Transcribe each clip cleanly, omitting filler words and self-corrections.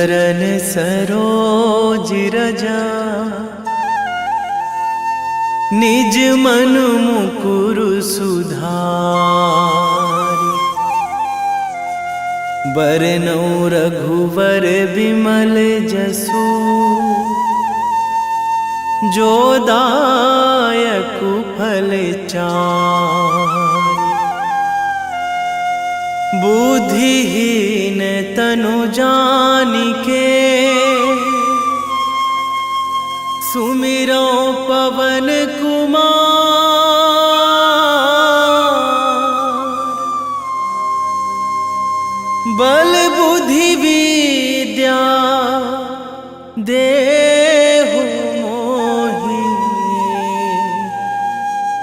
चरण सरोज रजा, निज मन मुकुर सुधारि। बरनउँ रघुवर विमल जसु, जो दायक फल चारि। बुद्धिहीन तनु जानिके, सुमिरो पवन कुमार। बल बुद्धि विद्या देहु मोहि,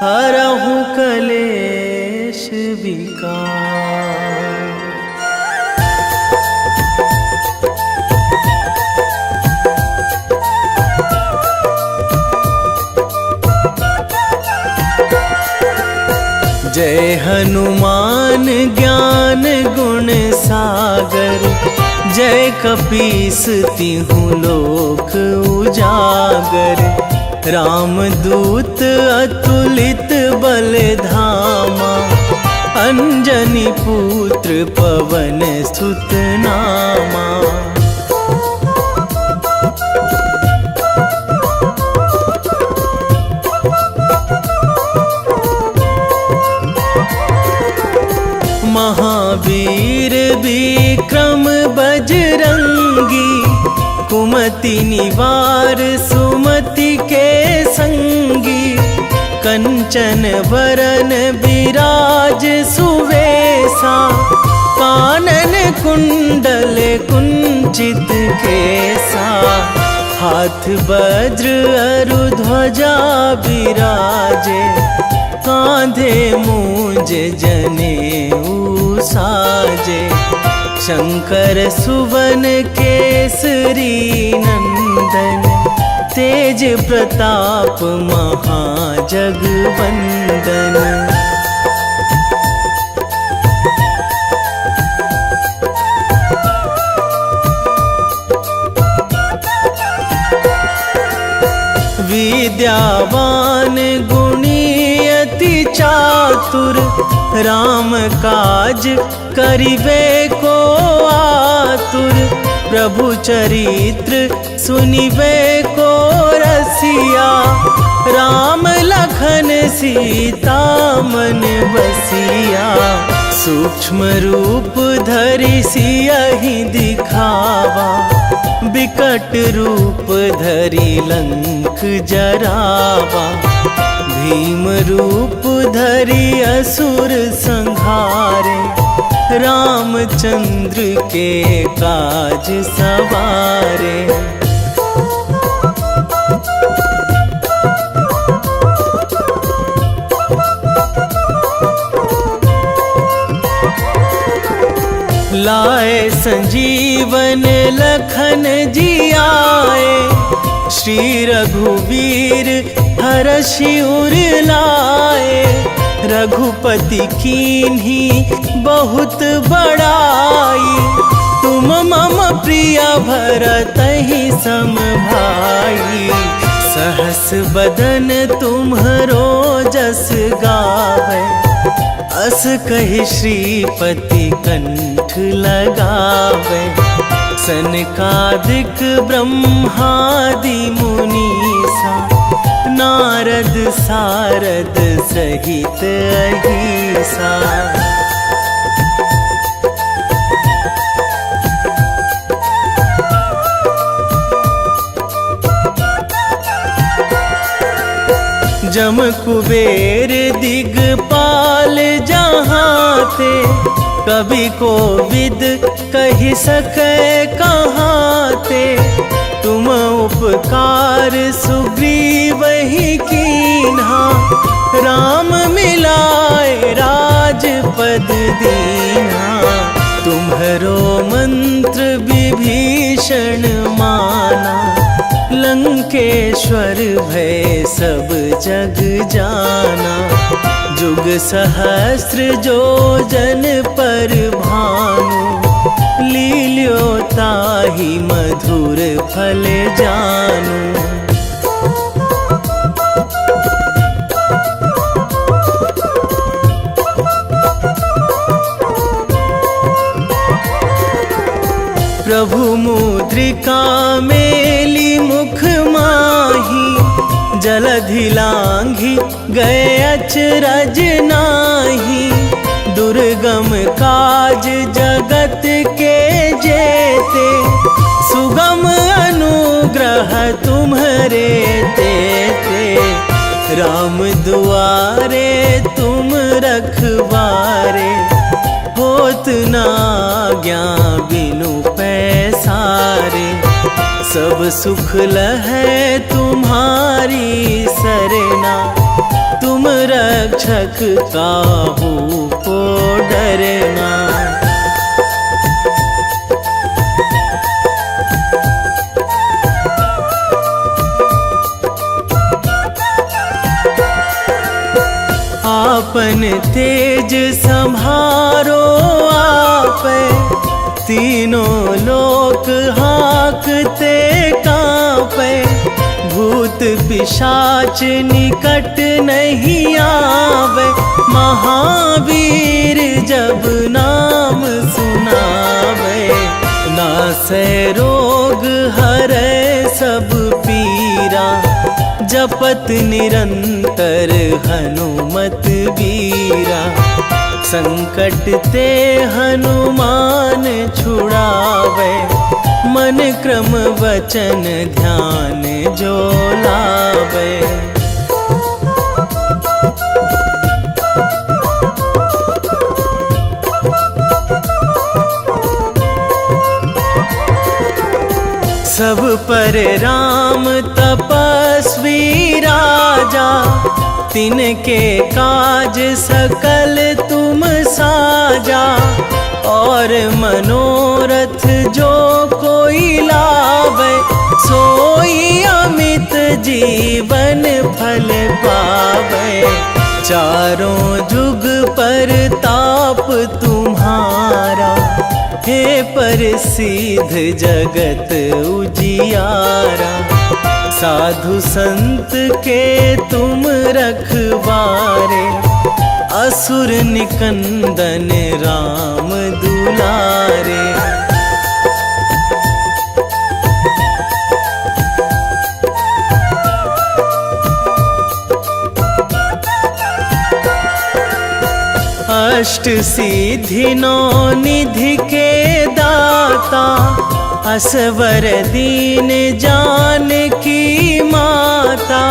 हरहु कलेश विकार। जय हनुमान ज्ञान गुण सागर, जय कपीस तिहु लोक उजागर। रामदूत अतुलित बल धामा, अंजनी पुत्र पवन सुत नामा। महावीर विक्रम बजरंगी, कुमति निवार सुमति के संगी। कंचन वरन विराज सुवेशा, कानन कुंडल कुंचित केसा। हाथ वज्र अरु ध्वजा विराजे, कांधे मूंज जनेऊ साजे। शंकर सुवन केसरी नंदन, तेज प्रताप महाजगवंदन। विद्यावान गुणी अति चातुर, राम काज करिबे को आतुर। प्रभु चरित्र सुनिबे को रसिया, राम लखन सीता मन बसिया। सूक्ष्म रूप धरि सियहि दिखावा, बिकट रूप धरि लंक जरावा। भीम रूप धरि असुर संहारे, रामचंद्र के काज सवारे। लाए संजीवन लखन जियाए, श्री रघुवीर हरषि उर लाए। रघुपति कीन्ही बहुत बड़ाई, तुम मम प्रिय भरतहि सम भाई। सहस बदन तुम्हरो जस गावै, अस कहि श्रीपति कंठ लगावै। सनकादिक ब्रह्मादि मुनीसा, नारद सारद सहित अहिसा। जम कुबेर दिगपाल जहाँ थे, कवि कोविद कहि सकै कहाँ ते। तुम उपकार सुग्रीवहि कीन्हा, राम मिलाए राजपद दीन्हा। तुम्हरो मंत्र विभीषण माना, लंकेश्वर भय सब जग जाना। जुग सहस्र जो जन पर भानु, लील्योताहि ताहि मधुर फल जानू। प्रभु मुद्रिका मेली मुख माही, जलधि लांघी गए अचरज नाही। दुर्गम काज जगत के जेते, सुगम अनुग्रह तुम्हरे तेते। राम दुआरे तुम रखवारे, होत ना आज्ञा बिनु पैसारे। सब सुख लहै तुम्हारी सरना, तुम रक्षक काहू को डरना। आपन तेज संभारो आपे, तीनों लोक हाकते कांपे। भूत पिशाच निकट नहीं आवे, महावीर जब नाम सुनावे। नासै रोग हरै सब पीरा, जपत निरंतर हनुमत वीरा। संकट ते हनुमान छुड़ावे, मन क्रम वचन ध्यान जो लावे। सब पर राम तपस्वी राजा, तिनके काज सकल तुम साजा। और मनोरथ जो कोई लावे, सोई अमित जीवन फल पावे। चारों जुग पर ताप तुम्हारा, हे प्रसिद्ध जगत उजियारा। साधु संत के तुम रखवारे, असुर निकंदन राम दुलारे। अष्ट सिद्धि नौ निधि के दाता, असवर दीन जानकी माता।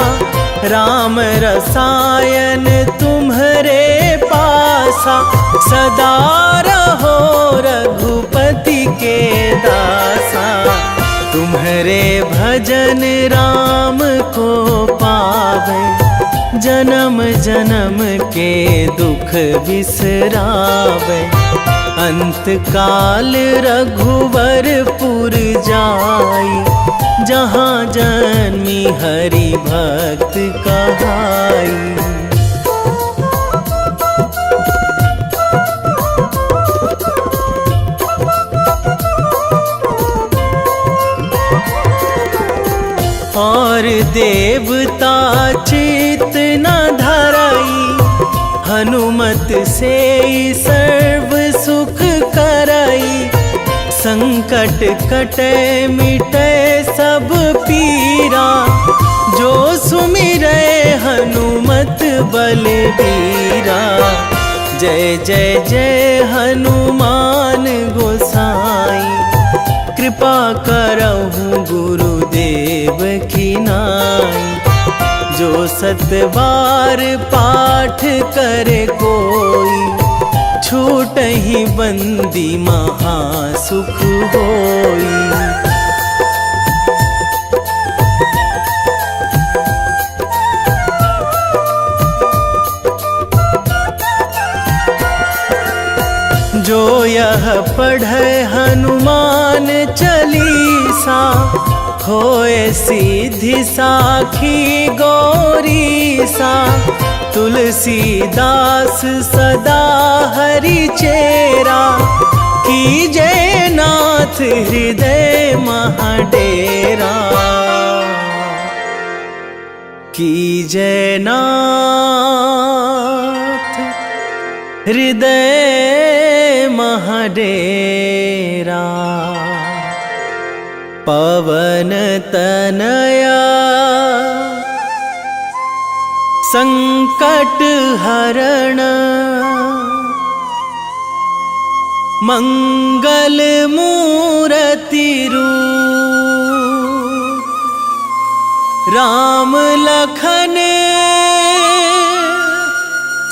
राम रसायन तुम्हरे पासा, सदा रहो रघुपति के दासा। तुम्हरे भजन राम को पावे, जन्म जन्म के दुख बिसरावे। अंत काल रघुवरपुर जाई, जहाँ जन्मी हरि भक्त कहाई। और देवता चित न धराई, हनुमत से सर्व सुख कराई। संकट कटे मिटे सब पीरा, जो सुमिरै हनुमत बलबीरा। जय जय जय हनुमान गोसाई, कृपा करहु गुरुदेव की नाई। जो सतबार पाठ करे कोई, छूटहि बंदी महासुख होई। जो यह पढ़े हनुमान चालीसा, होए सीधी साखी गौरीसा। तुलसीदास सदा हरि चेरा, कीजे नाथ हृदय महाडेरा, कीजे नाथ हृदय महाडेरा। पवन तनया संकट हरण, मंगल मूर्ति रूप, राम लखन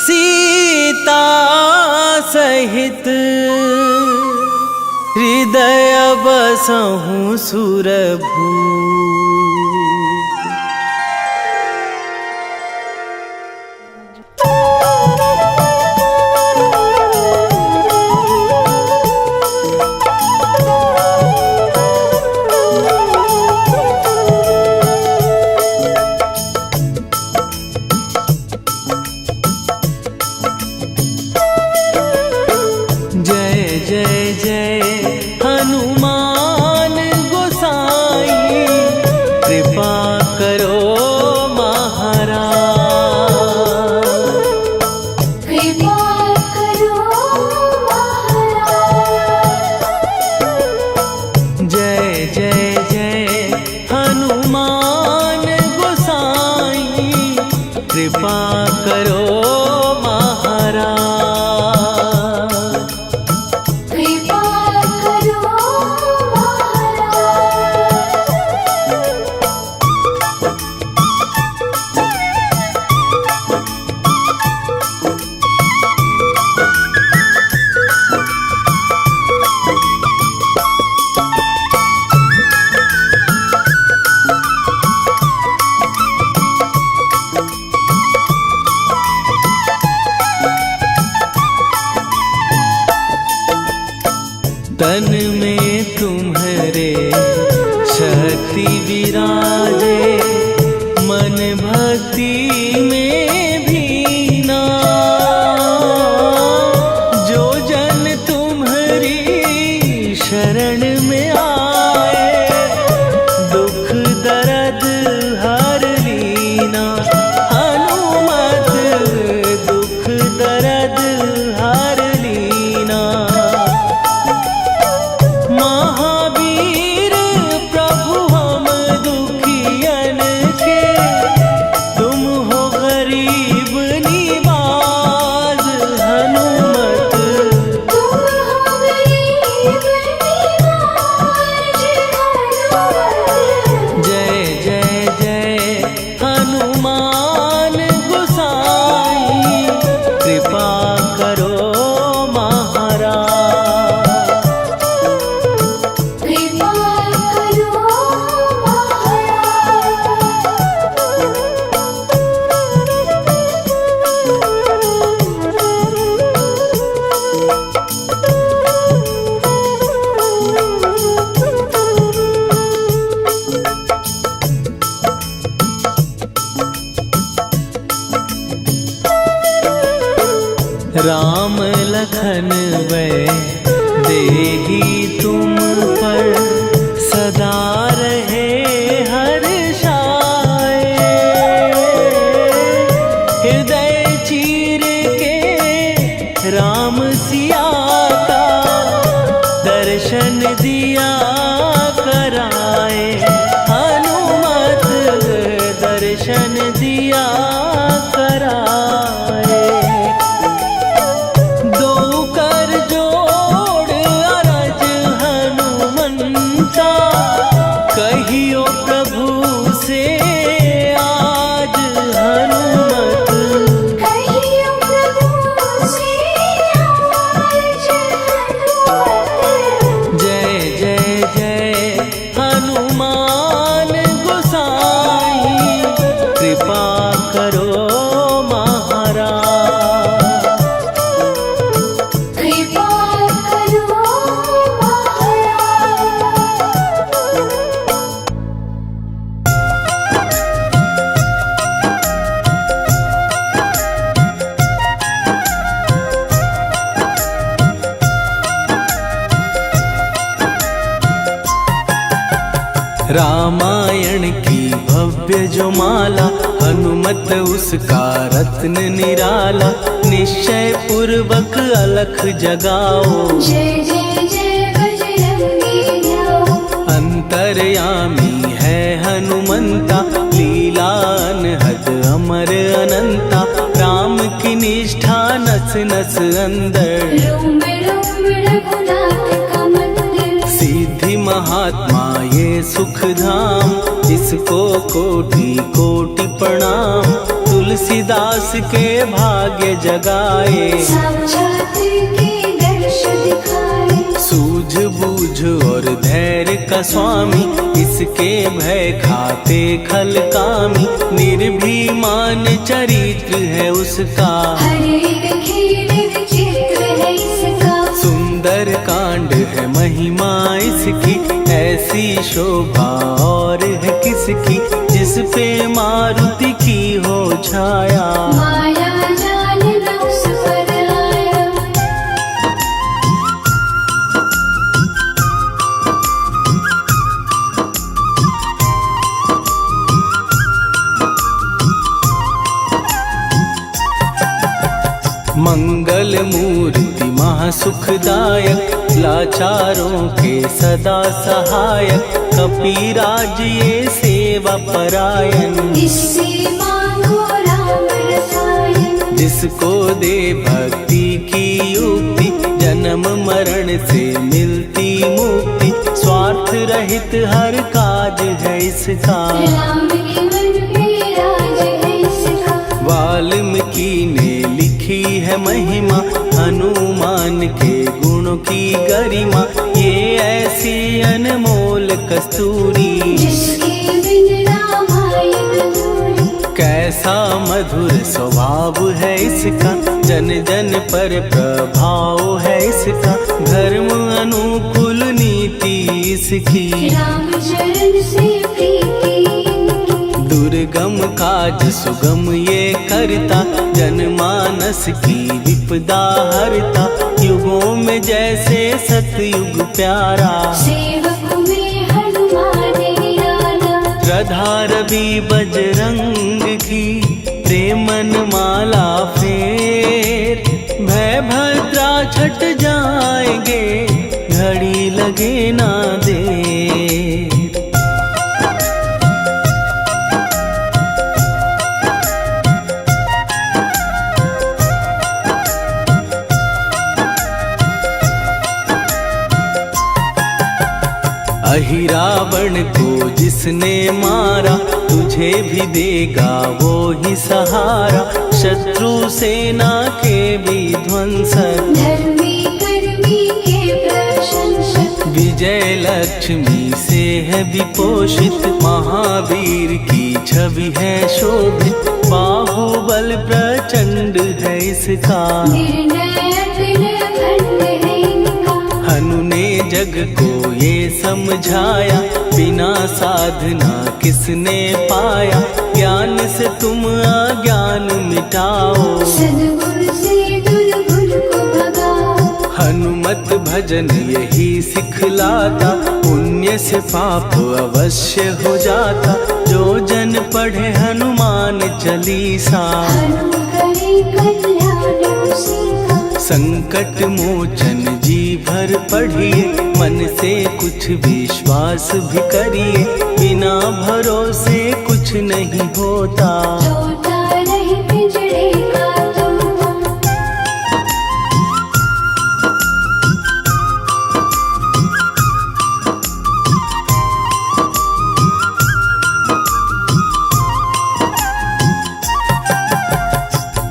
सीता सहित, हृदय बसहु सुरभूप। कृपा करो महाराज, कृपा करो तन में तुम्हारे शक्ति विराजे, मन भक्ति में भीना। जो जन तुम्हारी शरण में आए, दुख दर्द हर लीना। हनुमत दुख दर्द हर लीना। महावीर प्रभु हम दुखियन के, तुम हो गरीब निवाज। हनुमत तुम हो गरीब निवाज। जय जय जय हनुमान गोसाई, कृपा करो महाराज। कृपा करो राम लखन वै देही तुम पर, सदा रहे हर्षाए। हृदय चीर के राम सिया का, दर्शन दिया कराए। हनुमत दर्शन दिया कराए। दो कर जोड़ अरज हनुमंता, कहियो प्रभु से आज। हनुमत कहियो प्रभु से आज। जय जय जय हनुमान गोसाई, कृपा करो महाराज। कृपा करो रामायण की भव्य जो माला, हनुमत उसका रत्न निराला। निश्चय पूर्वक अलख जगाओ, जय जय जय बजरंगी ध्याओ। अंतर्यामी है हनुमंता, लीला अनहद अमर अनंता। राम की निष्ठा नस नस अंदर, रोम रोम रघुनाथ का मंदिर। सिद्धि महात्मा ये सुख धाम, इसको कोटि कोटि प्रणाम। तुलसीदास के भाग्य जगाए, साक्षात के दर्श दिखाए। सूझ बूझ और धैर्य का स्वामी, इसके भय खाते खल कामी। निर्भीमान चरित्र है उसका, हर एक खेल विचित्र है इसका। सुंदर कांड है महिमा इसकी। ऐसी शोभा और है किसकी, जिस पे मारुति की हो छाया। माया जाल न उस पर आया। मंगल मूर्ति महासुखदायक, लाचारों के सदा सहायक। कपीराज ये सेवा परायण, इससे मांगो राम रसायन। जिसको दे भक्ति की युक्ति, जन्म मरण से मिलती मुक्ति। स्वार्थ रहित हर काज है इसका, राम के मन पे राज है इसका। वाल्मीकि ने लिखी है महिमा, हनुमान के गुणों की गरिमा। ये ऐसी अनमोल कस्तूरी, जिसके बिन रामायण अधूरी। कैसा मधुर स्वभाव है इसका, जन जन पर प्रभाव है इसका। धर्म अनुकूल नीति इसकी, राम चरण से प्रीति इनकी। दुर्गम काज सुगम ये करता, जनमानस की विपदा हरता। युगों में जैसे सतयुग प्यारा, सेवक में हनुमान निराला। श्रद्धा रवि बजरंग की, प्रेमन माला फेर। भय भद्रा छट जाएंगे, घड़ी लगे ना देर। अहिरावण को जिसने मारा, तुझे भी देगा वो ही सहारा। शत्रु सेना के विध्वंसक, धर्मी कर्मी के प्रशंसक। विजय लक्ष्मी से है विपोषित। महावीर की छवि है शोभित, बाहुबल प्रचंड है इसका। निर्णय खंड है इनका। हनु ने जग को ये समझाया, बिना साधना किसने पाया। ज्ञान से तुम अज्ञान मिटाओ, सद्गुण से दुर्गुण को भगाओ। हनुमत भजन यही सिखलाता, पुण्य से पाप अवश्य हो जाता। जो जन पढ़े हनुमान चालीसा, हनु करे कल्याण उसी का। संकट मोचन जी भर पढ़िए, मन से कुछ विश्वास भी करिए। बिना भरोसे कुछ नहीं होता, तोता रहे पिंजड़े का तोता।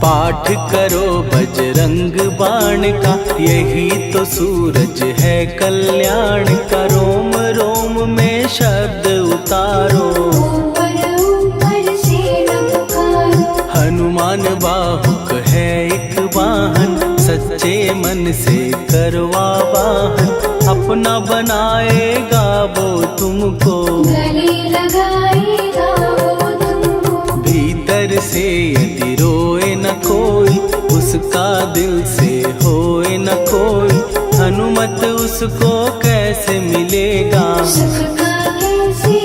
पाठ करो बजरंग बाण का, यही तो सूरज है कल्याण का। रोम रोम में शब्द उतारो, ऊपर ऊपर से न पुकारो। हनुमान बाहुक है एक वाहन, सच्चे मन से करवा वाहन। अपना बनाएगा वो तुमको, गले लगाएगा वो तुमको। भीतर से यदि रोए न कोई, उसका दिल से होए न कोई। हनुमत उसको कैसे मिलेगा, सुख का कैसे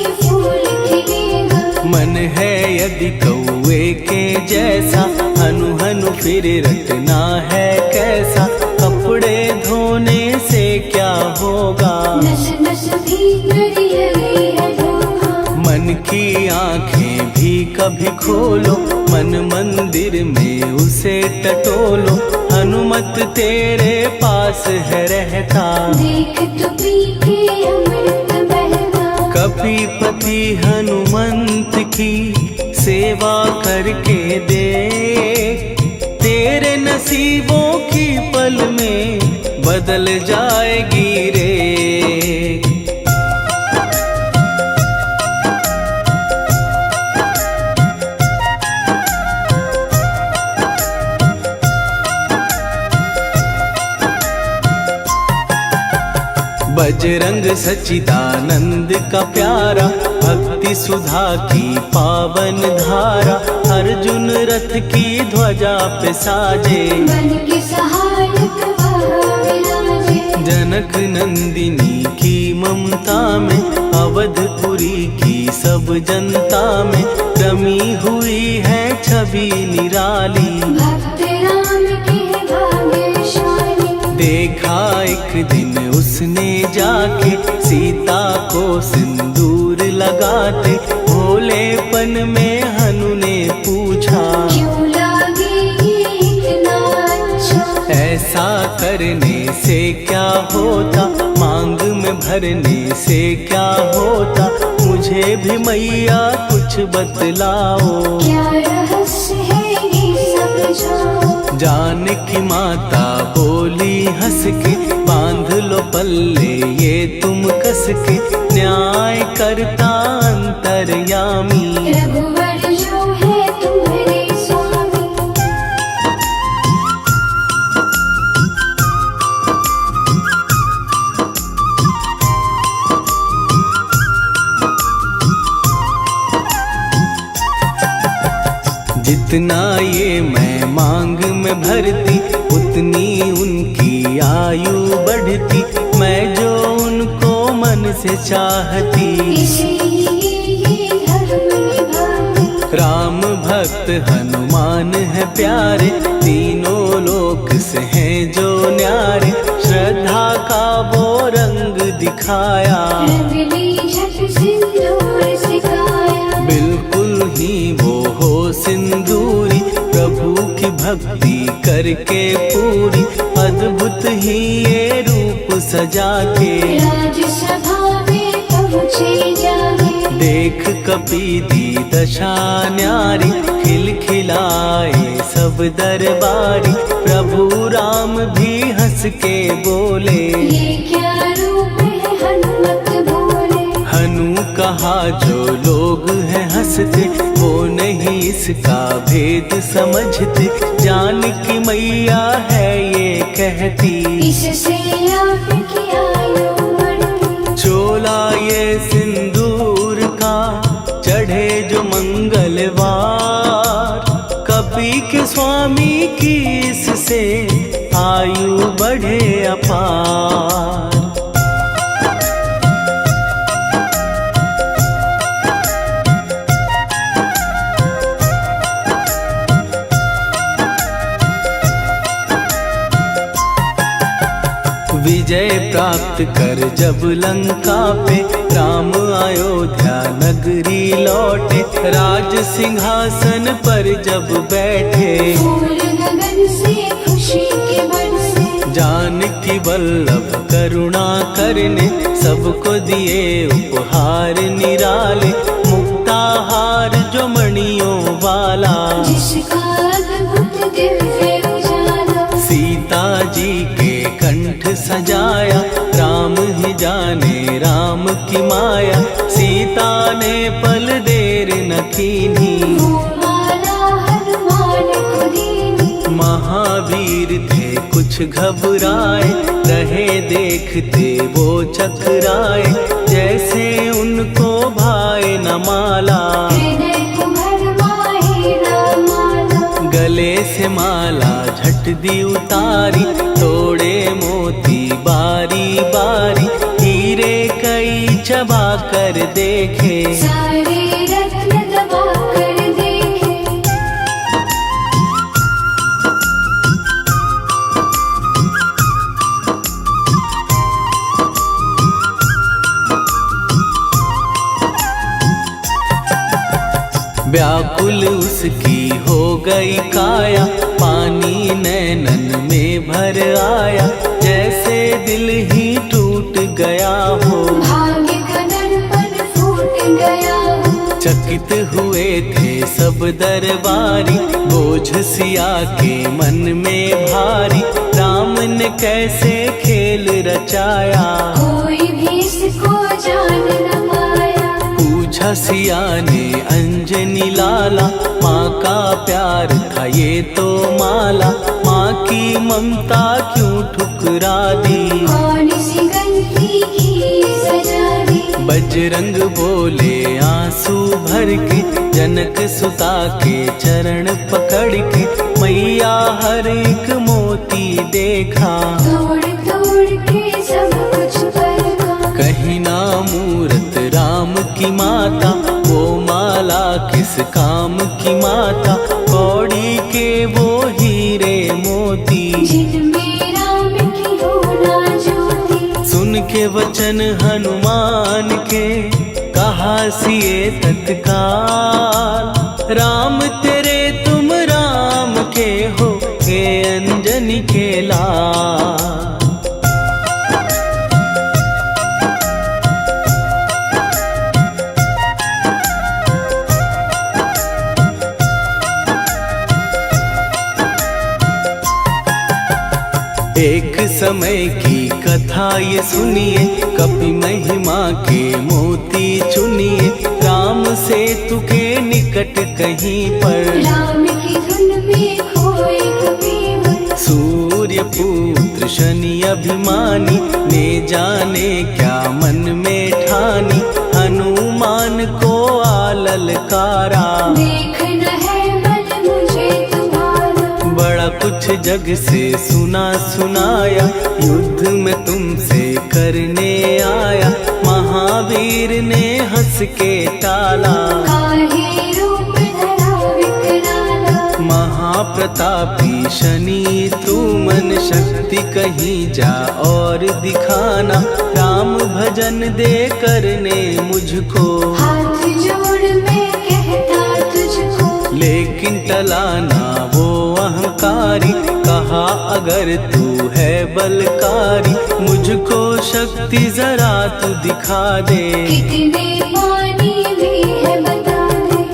फिर रटना है कैसा, कपड़े धोने से क्या होगा। नस नस भीतर यही है धोखा। मन की आंखें भी कभी खोलो, मन मंदिर में उसे टटोलो। हनुमत तेरे पास है रहता, देख तो पी के अमृत बहता। कपीपति हनुमंत की सेवा करके देख, तेरे नसीबों की पल में बदल जाएगी रे। बजरंग सच्चिदानंद का प्यारा, भक्ति सुधा की पावन धारा। अर्जुन रथ की ध्वजा पे साजे, बन के सहायक वह विराजे। जनक नंदिनी की ममता में, अवधपुरी की सब जनता में रमी हुई है छवि निराली। भक्त राम के भाग्यशाली। देखा एक दिन उसने जाके सीता को सिंदूर लगाते, भोलेपन में हनु ने पूछा, क्यों लागे ये इतना अच्छा। ऐसा करने से क्या होता, मांग में भरने से क्या होता। मुझे भी मैया कुछ बतलाओ, क्या रहस्य है ये सब जाओ। जानकी माता बोली हंस के, बांध लो पल्ले ये तुम कस के। न्याय करता अंतर्यामी, रघुवर जो है तुम्हारे स्वामी। जितना ये मैं मांग में भरती, उतनी उनकी आयु बढ़ती। मैं जो उनको मन से चाहती, इसीलिए धर्म निभाती। राम भक्त हनुमान है प्यारे, तीनों लोक से हैं जो न्यारे। श्रद्धा का वो रंग दिखाया, रंग ली झट सिंदूर सिखाया। बिल्कुल ही वो हो सिंदूरी, प्रभु की भक्ति करके पूरी। अद्भुत ही ये रूप सजा के, राजसभा में पहुँचे जाके। देख कपी दी दशा न्यारी, खिलखिलाए सब दरबारी। प्रभु राम भी हंस के बोले, ये क्या रूप है हनुमत बोले। हनु कहा जो लोग हैं हंसते, वो नहीं इसका भेद समझते। जानकी मैया है ये कहती, इससे आपकी आयु बढ़ती। चोला ये सिंदूर का चढ़े जो मंगलवार, कपी के स्वामी की इससे आयु बढ़े अपार। विजय प्राप्त कर जब लंका पे, राम अयोध्या नगरी लौटे। राज सिंहासन पर जब बैठे, फूल गगन से खुशी के बरसे। जानकी वल्लभ करुणा करने, सबको दिए उपहार निराले। मुक्ताहार जो मणियों वाला, जिसका अद्भुत दिव्य उजाला। सीता जी के कंठ सजाया, राम ही जाने राम की माया। सीता ने पल देर न कीन्ही, वो माला हनुमान को दीनी। महावीर थे कुछ घबराए, रहे देखते वो चकराए। जैसे उनको भाए न माला, हृदय को भरमाए रामाला। गले से माला झट दी उतारी, तोड़े मोती बारी बारी। हीरे कई चबा कर देखे, सारे रत्न दबा कर देखे। व्याकुल उसकी हो गई काया, पानी नैनन में भर आया, जैसे दिल ही टूट गया हो। भाग्य का दर्पण फूट गया हो। चकित हुए थे सब दरबारी, बोझ सिया के मन में भारी, राम ने कैसे खेल रचाया, कोई भी इसको जान न पाया। पूछा सिया ने अंजनी लाला, माँ का प्यार था ये तो माला, माँ की ममता क्यों ठुकरा दी, कौन सी गलती की सजा दी। बजरंग बोले आंसू भर के, जनक सुता के चरण पकड़ के, मैया हर एक मोती देखा, तोड़ तोड़ के सब कुछ परखा। कहीं ना मूरत राम की माता, वो माला किस काम की माता, कौड़ी के वो हीरे मोती, जिनमें राम की हो ना ज्योति। सुन के वचन हनुमान के, कहा सिए तत्काल, राम तेरे तुम राम के हो, के अंजनी के लाल। एक समय की कथा ये सुनिए, कपि महिमा के मोती चुनिए, राम सेतु के निकट कहीं पर, राम की धुन में खोए कबीर। सूर्य पुत्र शनि अभिमानी, ने जाने क्या मन में ठानी, हनुमान को आललकारा, देखना है बल मुझे तुम्हारा। बड़ा कुछ जग से सुना सुनाया, युद्ध में तुमसे करने आया, महावीर ने हंस के टाला, काहे रूप धरा विकराला। महाप्रतापी शनि तू मन शक्ति कहीं जा और दिखाना, राम भजन दे करने मुझको, हाथ जोड़ मैं कहता तुझको। लेकिन टला ना वो अहंकारी, कहा अगर तू है बलकारी, मुझको शक्ति जरा तू दिखा दे, कितने पानी भी है बता दे।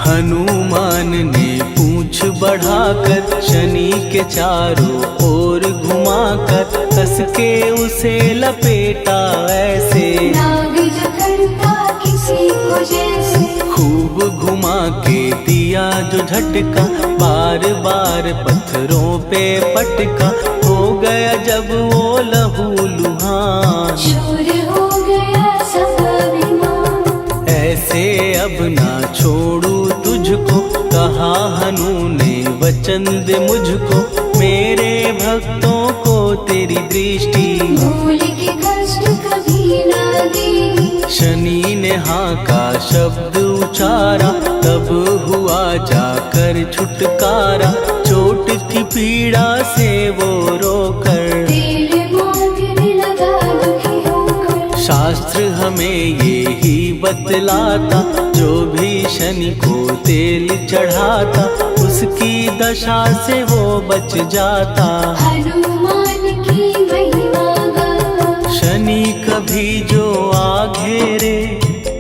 हनुमान ने पूंछ बढ़ाकर, शनि के चारों ओर घुमाकर, कस के उसे लपेटा ऐसे, नाग जो करता किसी को जैसे। खूब घुमा के दिया जो झटका, बार बार पत्थरों पे पटका, हो गया जब वो लहू लुहान, शूर हो गया सब अभिमान। ऐसे अब ना छोड़ू तुझको, कहा हनु ने वचन दे मुझको, मेरे भक्तों को तेरी दृष्टि, भूल के कष्ट कभी ना देगी। शनि ने हाँ का शब्द उचारा, तब हुआ जाकर छुटकारा, चोट की पीड़ा से वो रोकर, तेल मांगने लगा दुखी होकर। शास्त्र हमें ये ही बतलाता, जो भी शनि को तेल चढ़ाता, उसकी दशा से वो बच जाता, हनुमान की महिमा गाता। शनि कभी जो आ घेरे,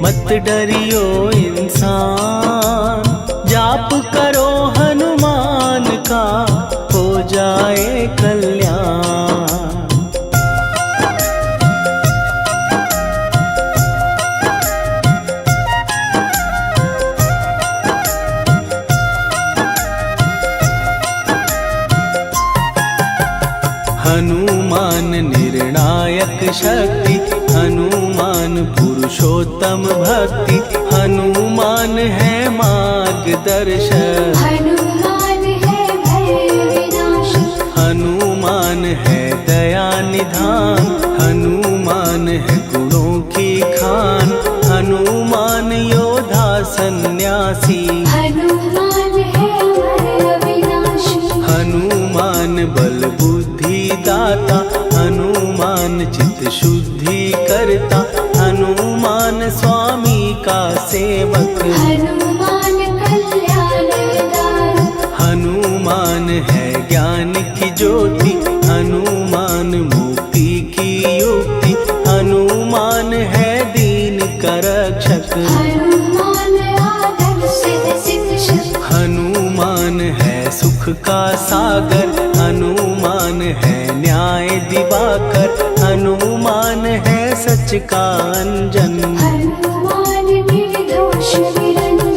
मत डरियो इंसान, जाप करो हनुमान का, हो जाए कल्याण। हनुमान निर्णायक शक्ति, हनुमान पुरुषोत्तम भक्ति, हनुमान है मार्गदर्शक, हनुमान है भय विनाशक। हनुमान है दया निधान, हनुमान है गुणों की खान, हनुमान योद्धा सन्यासी, हनुमान है हनुमान बल बुद्धि दाता, हनुमान चित्त शुद्धि करता, हनुमान स्वामी का सेवक। हनुमान कल्याणदायक, हनुमान है ज्ञान की ज्योति, हनुमान मुक्ति की युक्ति, हनुमान है दीन का रक्षक। हनुमान आदर्श शिक्षक, हनुमान है सुख का सागर, हनुमान है न्याय दिवाकर, हनुमान है सच का अंजन। हनुमान निर्दोष निरंजन।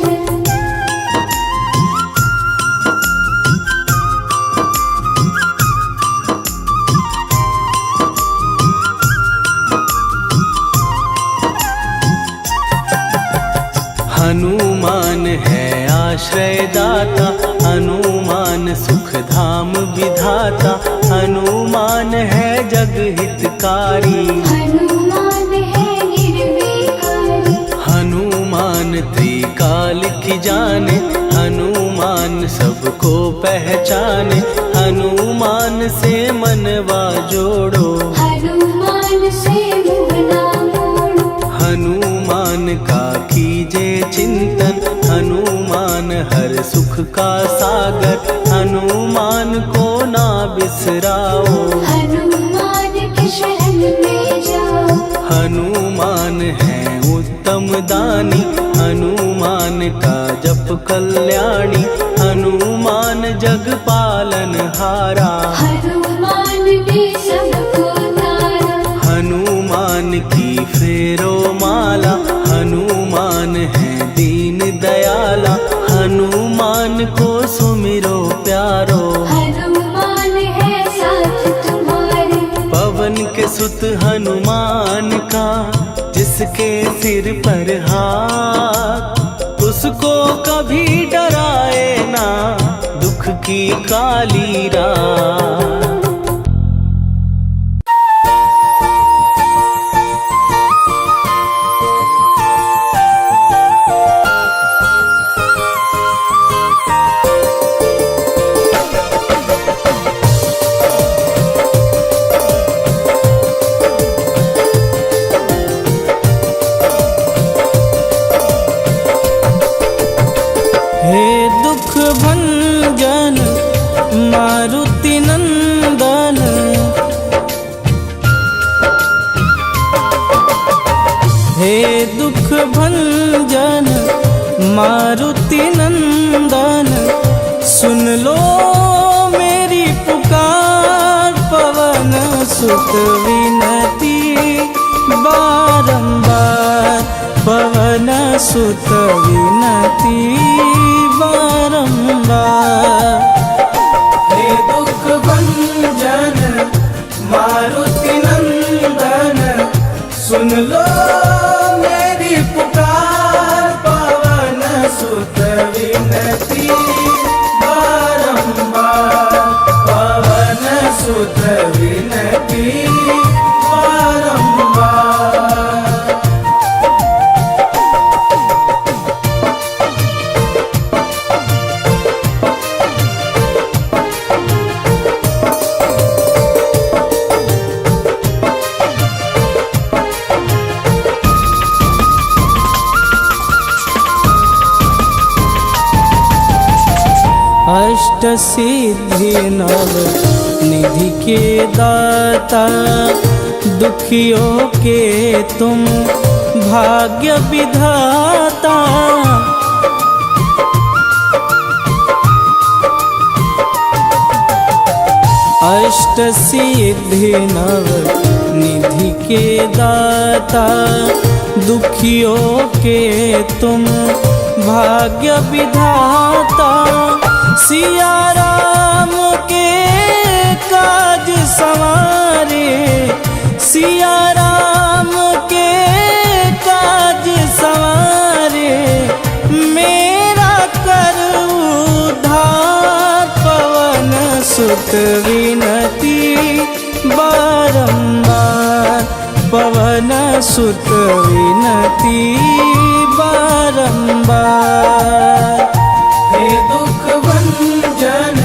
हनुमान है आश्रय दाता, हनुमान सुख धाम विधाता, हनुमान है जग हितकारी। हनुमान है निर्विकारी, हनुमान त्रिकाल की जाने, हनुमान सबको पहचाने, हनुमान से मनवा जोड़ो, हनुमान से मुँह ना मोड़ो। हनुमान का कीजे चिंतन, हनुमान हर सुख का सागर, हनुमान को ना बिसराओ, हनुमान की शरण में जाओ। हनुमान है उत्तम दानी, हनुमान का जप कल्याणी, हनुमान जग पालन हारा। हनुमान ने सबको तारा, हनुमान की फेरो माला, हनुमान है दीन दयाला, हनुमान को सुमिरो प्यारो। हनुमान है साथ तुम्हारे, पवन के सुत हनुमान का, जिसके सिर पर हाथ, उसको कभी डराए ना दुख की काली रात। हे दुख भंजन मारुति नंदन, हे दुख भंजन मारुति नंदन, सुन लो मेरी पुकार, पवन सुत विनती बारंबार, पवन सुत विनती बारंबार। हे दुख भंजन मारुति नंदन, सुन लो मेरी पुकार, पवन सुत विनती बारंबार, पवन सुत विनती बारंबार। अष्ट सिद्धि नव निधि के दाता, दुखियों के तुम भाग्य विधाता। अष्ट सिद्धि नव निधि के दाता, दुखियों के तुम भाग्य विधाता। सिया राम के काज सवारे, सिया राम के काज सवारे, मेरा कर उद्धार, पवन सुत विनती बारंबार, पवन सुत विनती बारंबार। हे दुख भंजन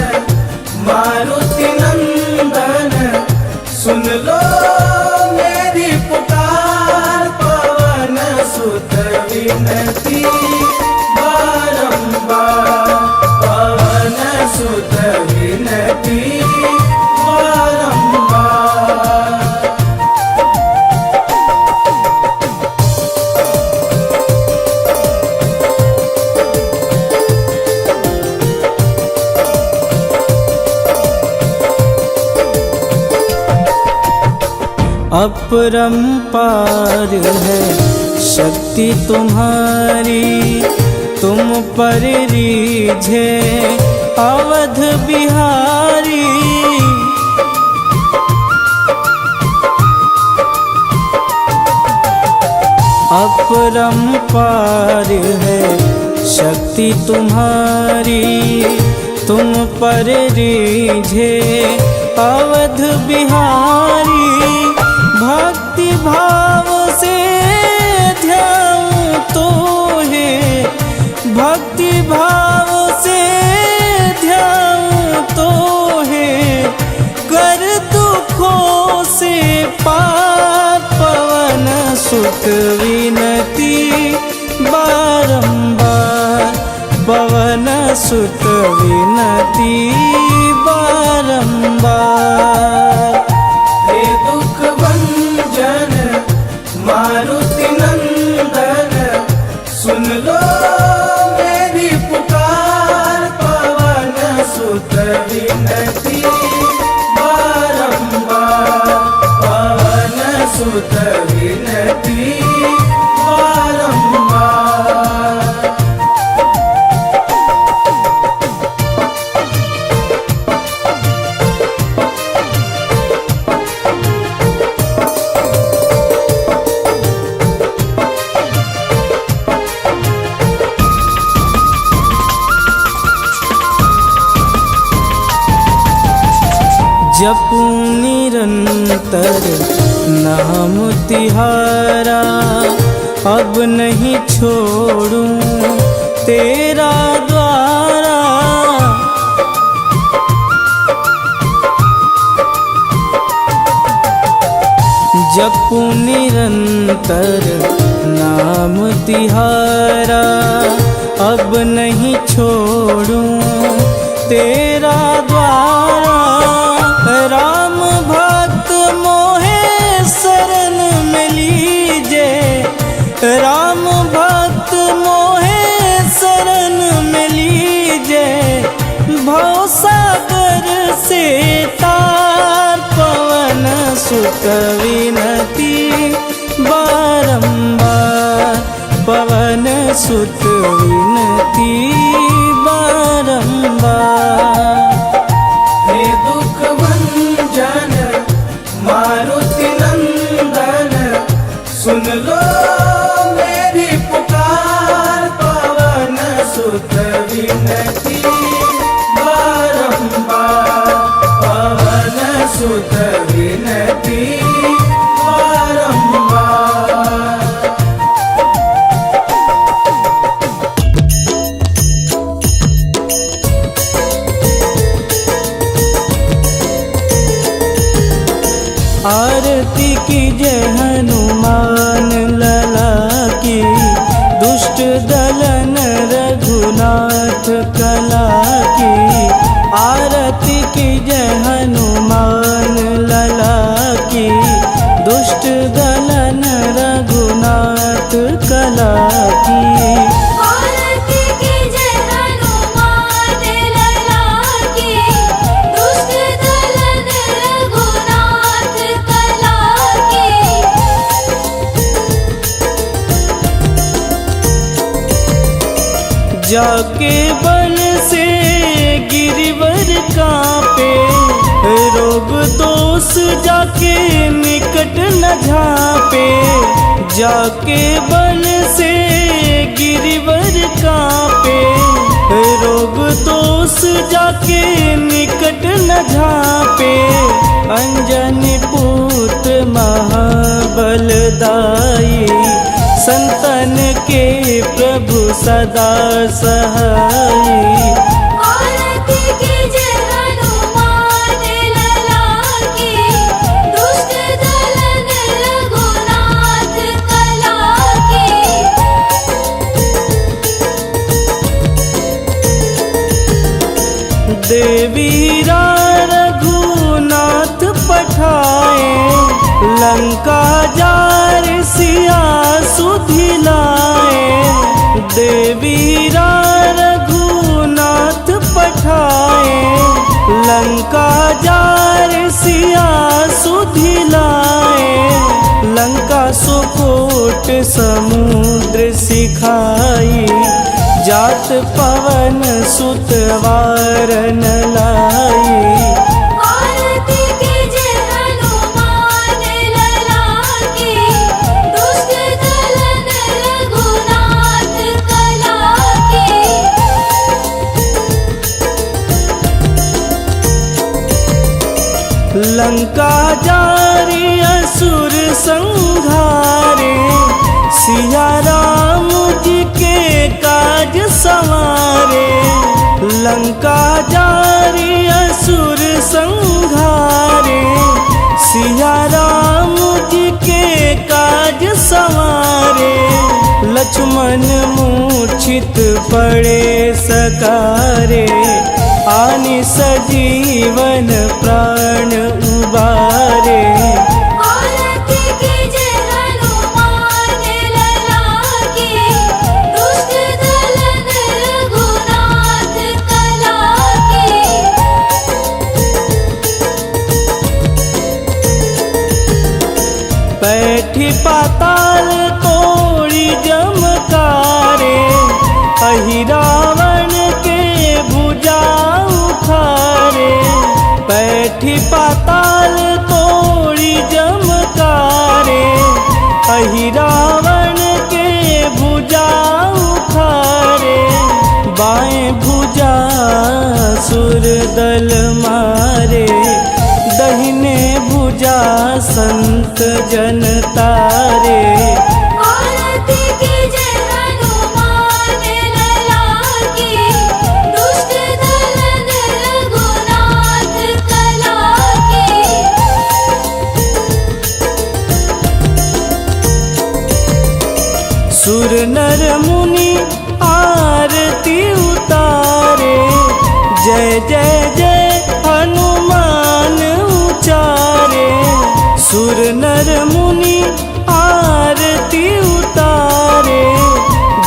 मारुति अपरंपार है शक्ति तुम्हारी, तुम पर रीझे अवध बिहारी। अपरंपार है शक्ति तुम्हारी, तुम पर रीझे अवध बिहारी। भक्ति भाव से ध्याऊं तो है, भक्ति भाव से ध्याऊं तो है, कर दुखों से पार पवन सुत विनती बारंबार, पवन सुत विनती बारंबार। हे दुख भंजन मारुति नंदन, सुन लो मेरी पुकार, पवन सुत विनती बारंबार, पवन सुत विनती बारंबार। जपूं निरंतर नाम तिहारा, अब नहीं छोड़ूं तेरा द्वारा। जपूं निरंतर नाम तिहारा, अब नहीं छोड़ूं तेरा द्वारा। राम भक्त मोहे शरण में लीजे, राम भक्त मोहे शरण में लीजे। भवसागर से तार पवन सुत विनती बारंबार, पवन सुत विनती बारंबार। हे दुख भंजन मारुति नंदन, सुन लो मेरी पुकार, पवन सुत विनती बारंबार, पवन सुत विनती बारंबार। आरती की जय हनुमान लला की, दुष्ट दलन रघुनाथ कला की। आरती की जय हनुमान लला की, दुष्ट दलन रघुनाथ कला की। आरती की जय हनुमान लला की, दुष्ट दलन रघुनाथ कला की। जाके बन से गिरिवर कांपे, रोग दोष जाके निकट न झांपे। जाके बन से गिरिवर कांपे, रोग दोष जाके निकट न झांपे। अंजनी पूत महाबलदाई, संतन के प्रभु सदा सहाई। आरती की जय हनुमान लला की, दुष्ट दलन रघुनाथ कला की। देवीरा रघुनाथ पठाए, लंका जार सिया सुधिलाए। देवीरा रघुनाथ पठाए, लंका जार सिया सुधिलाए। कोट समुद्र सिखाई, जात पवन सुत वारन लाई। आरती कीजे हनुमान लला की, दुष्ट दलन रघुनाथ कला की। लंका जारी असुर संहारे, सिया राम जी के काज संवारे। लंका जारी असुर संहारे, सिया राम जी के काज संवारे। लक्ष्मण मूर्छित पड़े सकारे, आनि सजीवन प्राण उबारे। आरती कीजे हनुमान लला की, दुष्ट दलन रघुनाथ कला की। बैठी पाताल तोड़ी जमकारे, अहि रावण के भुजा उखारे। बैठी पाताल तोड़ी जमकारे, अहि रावण के भुजा उखारे। बाएं भुजा सुर दल मारे, दहिने भुजा संत जन तारे। आरती कीजे हनुमान लला की, दुष्ट दलन रघुनाथ कला की। सुर नर मुनि आरती उतारे, जय जय जय हनुमान उचारे। सुर नर मुनि आरती उतारे,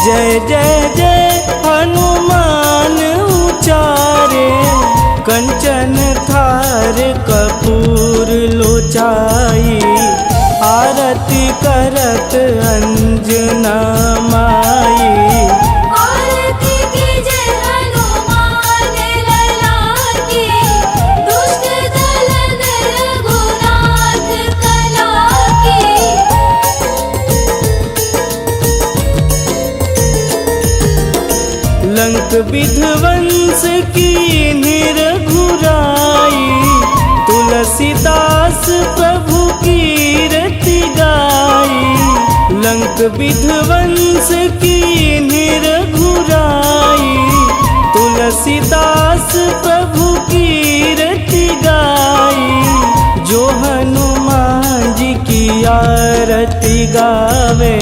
जय जय जय हनुमान उचारे। कंचन थार कपूर लोचाई, आरती करत अंजना माई। आरती कीजे हनुमान लला की, दुष्ट दलन रघुनाथ कला की। लंक विध्वंस की निरघुराई, तुलसीदास प्रभु कीरति गाई। लंक विध्वंस की निरघुराई, तुलसीदास प्रभु कीरति गाई। जो हनुमान जी की आरती गावे,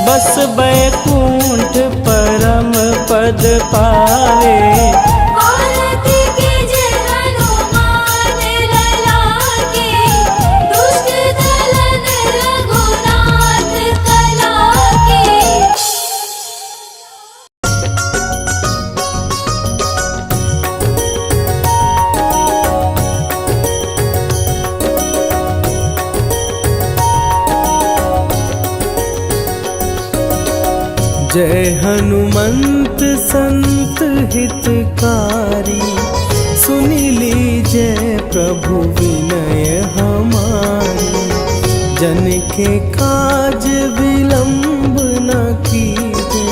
बस बैकुंठ परम पद पावे। आरती कीजे हनुमान लला की, दुष्ट दलन रघुनाथ कला की। जय हनुमंत संत हितकारी, सुनि लीजय प्रभु विनय हमारी। जन के काज विलंब न कीजे,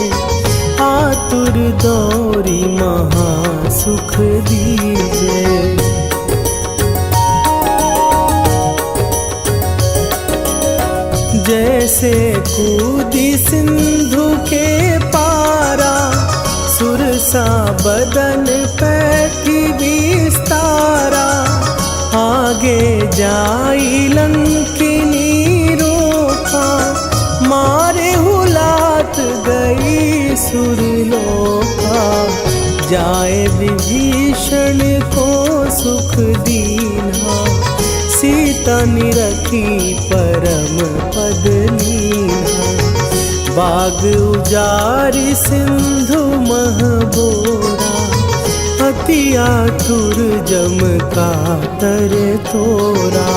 आतुर दौरी महा सुख दीजे। जैसे कूदी सिंधु के पारा, सुरसा बदन पैठी विस्तारा। आगे जाई लंकिनी रोका, मारे हुलात गई सुरलोका। जाए विभीषण को सुख दीना, सीता निरखी परम पद लीना। बाग उजारि सिंधु महबोरा, अति आतुर जम कातर तोरा।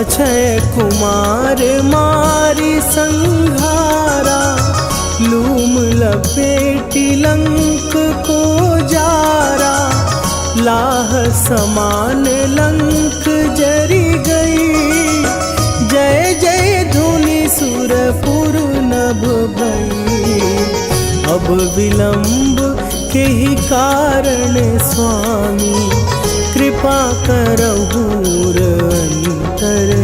अक्षय कुमार मारी संघारा, लूम लपेटी लंक को जारा, लाह समान लंक जरी गई। जय जय धुनि सुरपुर नभ भई, अब विलंब के ही कारण स्वामी, कृपा करहु अंतरयामी।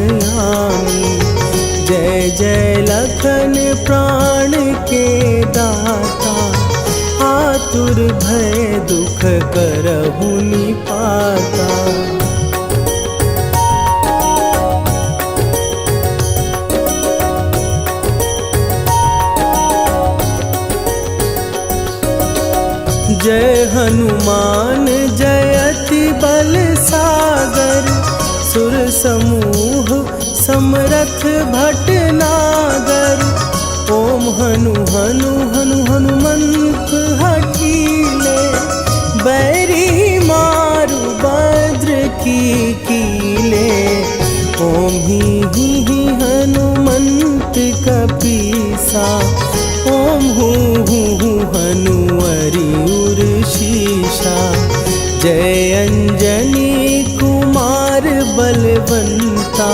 जय जय लखन प्राण के दाता, आतुर भय दुख करहु निपाता। जय हनुमान जयति बल सागर, सुर समूह समरथ भटनागर। ओम हनु हनु हनु हनुमंत हठीले, बैरी मारु भद्र की कीले। ओम ही हनुमंत कपीसा, ओम हूँ हनुमरि उर शीशा। जय अंजनी कुमार बलवंता,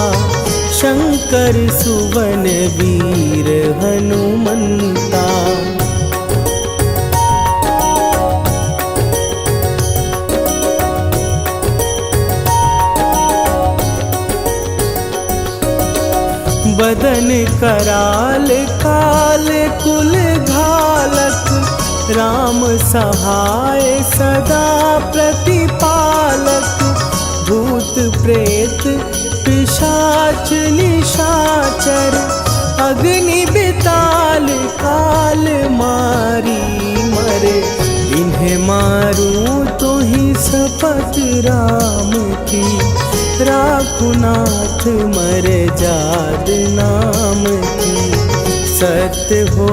शंकर सुवन वीर हनुमंता। बदन कराल काल कुल घालक, राम सहाय सदा प्रतिपालक। भूत प्रेत पिशाच निशाचर, अग्नि बिताल काल मारी मरे। इन्हें मारूं तो ही शपथ राम की, राखुनाथ मर जाद नाम की। सत्य हो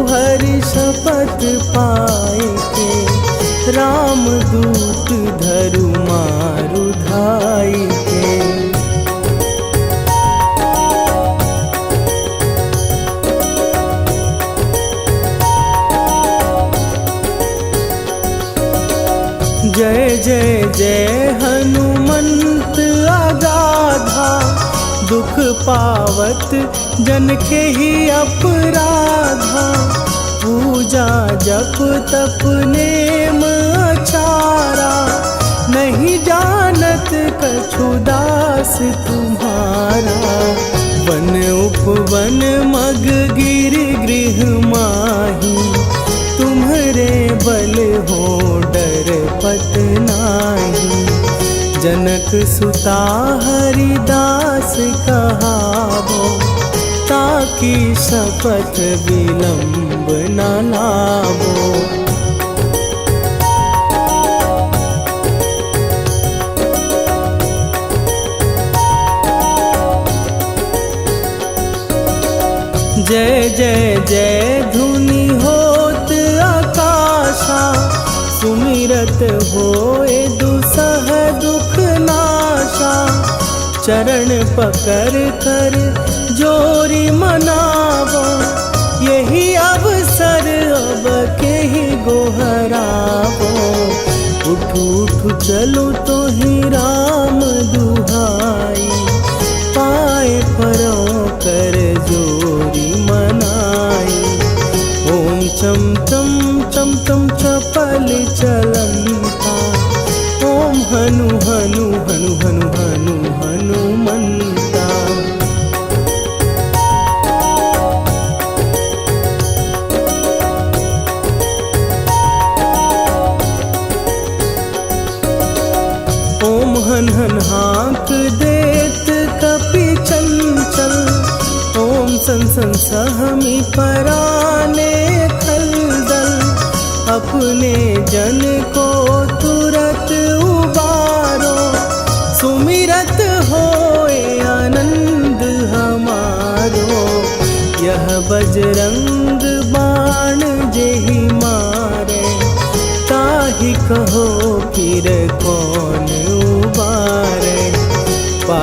हरि शपथ पाए के, राम दूत धरु मारु धाई के। जय जय जय हनुमंत अगाधा, दुख पावत जन के ही अपराधा। पूजा जप तप नेम आचारा, नहीं जानत कछु दास तुम्हारा। वन उपवन मग गिर गृह माही, तुम्हारे बल हो डर पत नाही। जनक सुता हरिदास कहावो, ताकि शपथ विलंब न लावो। जय जय जय धुनि होत आकाशा, सुमिरत होए दुसह दुख नाशा। चरण पकड़ कर जोरी मनावो, यही अवसर अब के ही गोहरावो। उठू उठू चलो तो ही राम दुहाई, पाए परों कर जोरी मनाई। ओम चम चम चम चम चपल चलंता, ओम हनु हनु हनु हनु हनु हनुमंता। ओम हन हन हाँक देत कपि चंचल, ओम सन सन सहमी पराने खलदल। अपने जन को तुरत उबारो, सुमिरत होए आनंद हमारो। यह बजरंग बाण जेहि मारे, ताहि कहो फिर कौन उबारे।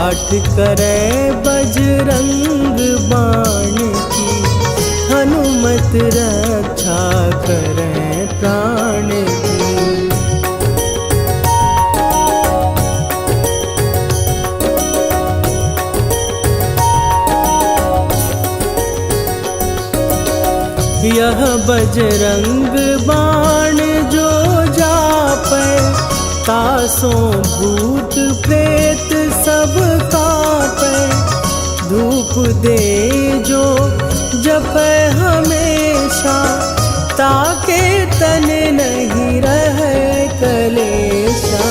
पाठ करे बजरंग बाण की, हनुमत रक्षा करे प्राण की। यह बजरंग बाण जो जापै, तासों भूत प्रेत सब कापै। धूप दे जो जपै हमेशा, ताके तन नहीं रहे कलेशा।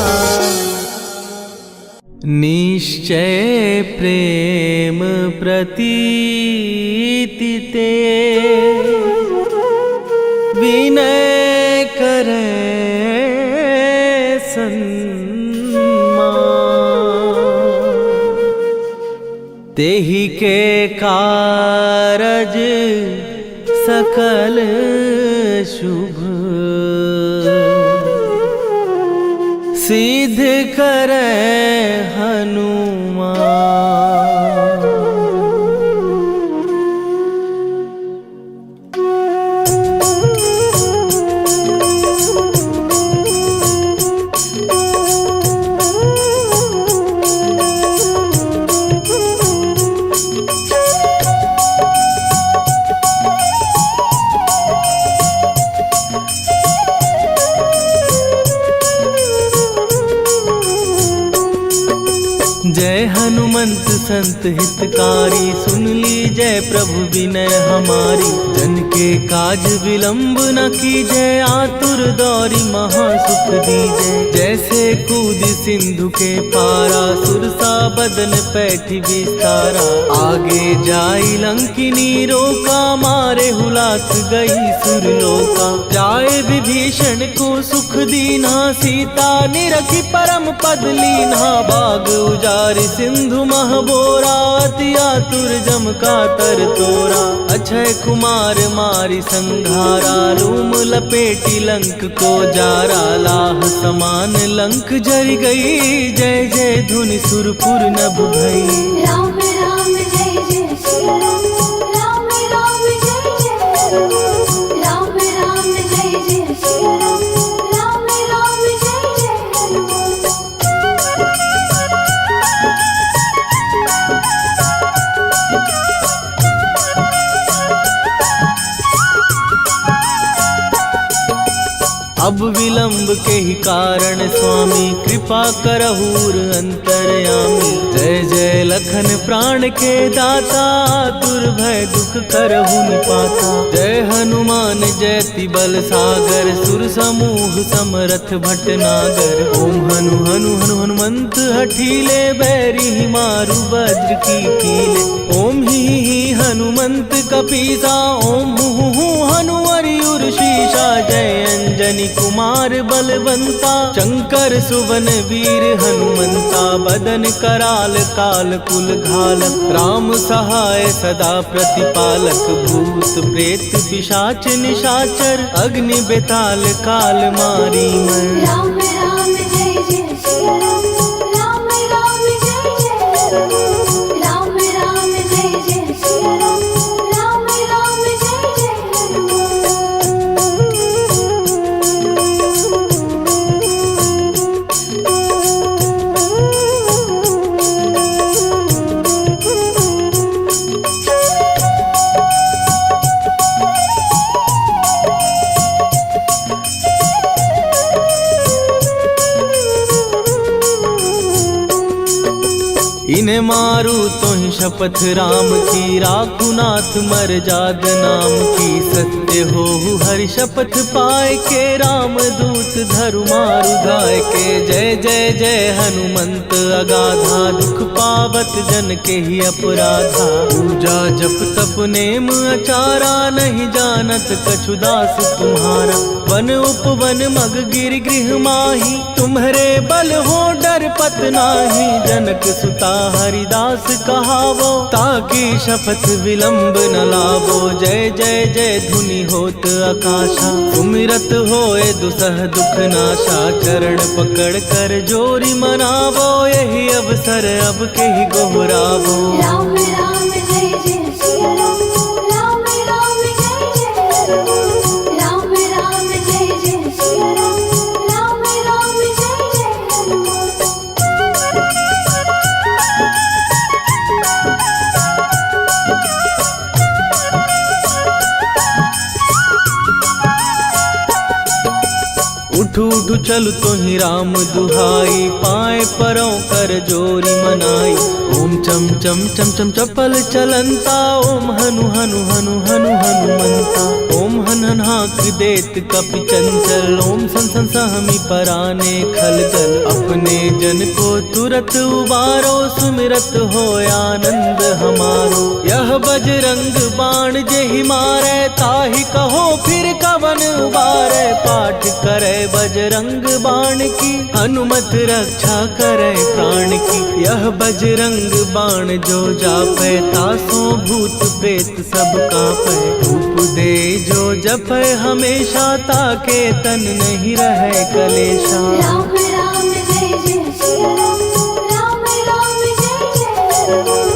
निश्चय प्रेम प्रतीति ते, विनय करे सन्मान। तेहि के कारज सकल शुभ, सिद्ध करे हनुमान। जय हनुमंत संत हितकारी, सुन लीजय प्रभु विनय हमारी। जन के काज विलंब न कीजय, आतुर दौरी महासुख दीजय। जैसे कूद सिंधु के पारा, सुरसा बदन पैठी विस्तारा। आगे जाई लंकिनी रोका, मारे हुलाक गई सुरलोका। जाए विभीषण को सुख दीना, सीता निरखी परम पद लीना। बाग उजारि सिंधु महबोरा, अति आतुर जम का तर तोरा। अक्षय कुमार मारी संघारा, रूम लपेटी लंक को जारा। लाह समान लंक जर गई, जय जय धुनि सुरपुर नभ भई। राम राम जय जय सिया राम, राम राम जय जय हनुमान। राम राम जय जय सिया राम, राम राम जय जय हनुमान। अब विलंब के ही कारण स्वामी, कृपा करहूर अंतरयामी। जय जय लखन प्राण के दाता, दुर्भय दुख करहु निपाता। जय हनुमान जयति बल सागर, सुर समूह समरथ भटनागर। ओम हनु हनु हनु हनुमंत हठीले, बैरी मारु वज्र की कीले। ओम ही हनुमंत कपीसा, ओम हु हनुमरि उर्शीषा। जय अंजनी कुमार बलवंता, शंकर सुवन वीर हनुमंता। बदन कराल काल कुल घालक, राम सहाय सदा प्रतिपालक। भूत प्रेत पिशाच निशाचर, अग्नि बेताल काल मारी मर। राम राम जय जय सिया राम, राम राम जय जय हनुमान। राम राम जय जय सिया राम, राम राम जय जय हनुमान। इन्हें मारू तो ही शपथ राम की, राखू नाथ मर्याद नाम की। सत्य हो हरि शपथ पाए के, राम दूत धरु मारु धाय के। जय जय जय हनुमंत अगाधा, दुख पावत जन के ही अपराधा। पूजा जप तप नेम अचारा, नहीं जानत कछु दास तुम्हारा। वन उपवन मग गिर गृह माही, तुम्हारे बल हो डर पत नाही। जनक सुता हरिदास कहावो, ताकि शपथ विलंब न लावो। जय जय जय धुनि होत आकाशा, सुमिरत होए दुसह दुख नाशा। चरण पकड़ कर जोरी मनावो, यही अब अवसर अब के ही गोहरावो। राम राम जय जय सिया राम, राम राम जय जय हनुमान। राम राम जय जय सिया राम, राम राम जय जय हनुमान। उठू उठू चल तो ही राम दुहाई, पाए परों कर जोरी मनाई। ओम चम चम चम चम चपल चलंता, ओम हनु हनु हनु हनु हनुमंता। ओम हन हन हाक देत कपि चंचल, ओम सन सन सहमी पराने खलदल। अपने जन को तुरत उबारो, सुमिरत हो आनंद हमारो। यह बजरंग बाण जेहि मारे, ताहि कहो फिर कवन उबारे। पाठ करे बजरंग बाण की, हनुमत रक्षा करे प्राण की। यह बजरंग बाण जो जापै, तासो भूत प्रेत सब कापै। धूप दे जो जपै हमेशा, ताके तन नहीं रहे कलेशा। राम राम जय जय सिया राम, राम राम जय जय हनुमान।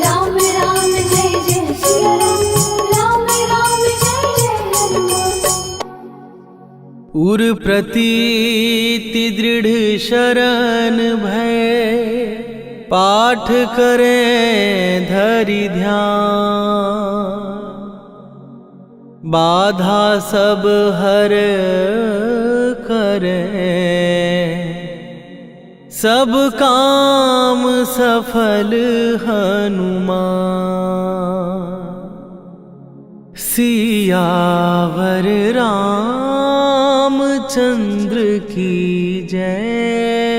राम राम जय जय सिया राम, राम राम जय जय हनुमान। उर प्रतीति दृढ़ शरण भय, पाठ करें धरि ध्यान। बाधा सब हर करें, सब काम सफल हनुमान। सियावर रामचंद्र की जय।